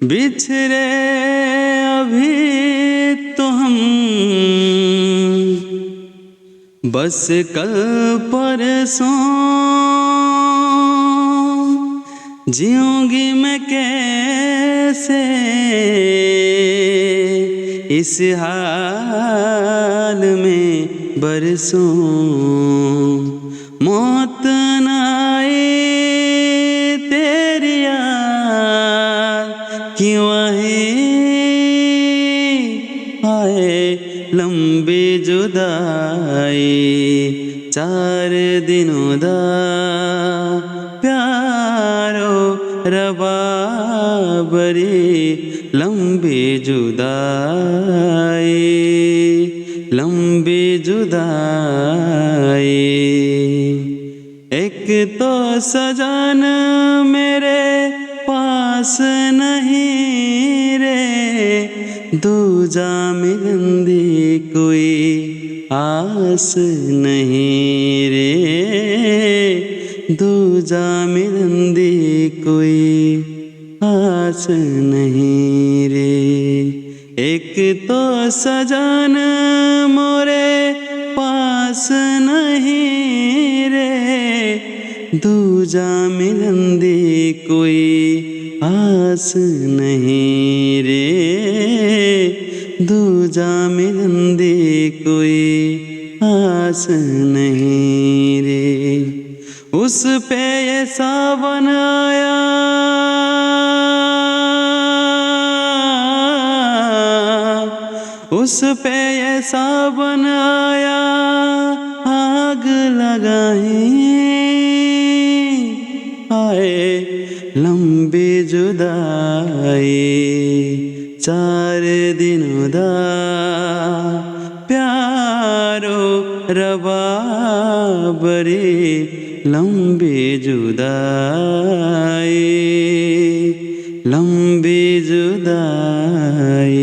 बिछड़े अभी तो हम बस कल परसों, जीऊंगी मैं कैसे इस हाल में बरसों। मौत न आए तेरी याद की वही आए लंबी जुदाई। 4 दिनों दा प्यारो रबाबरी लंबी जुदाई, लंबी जुदाई। एक तो सजन मेरे पास नहीं रे, दूजा मिलन दी कोई आस नहीं रे, दूजा मिलन दी कोई आस नहीं रे। एक तो सजन मोरे पास नहीं रे, दूजा मिलन दी कोई आस नहीं रे, दूजा मिलन दी कोई आस नहीं रे। उस पे ये सावन आया उस पे ये सावन आया, आग लगाई आए लंबी जुदाई। 4 दिनों दा प्यारो रबाबरी लंबी जुदाई, लंबी जुदाई।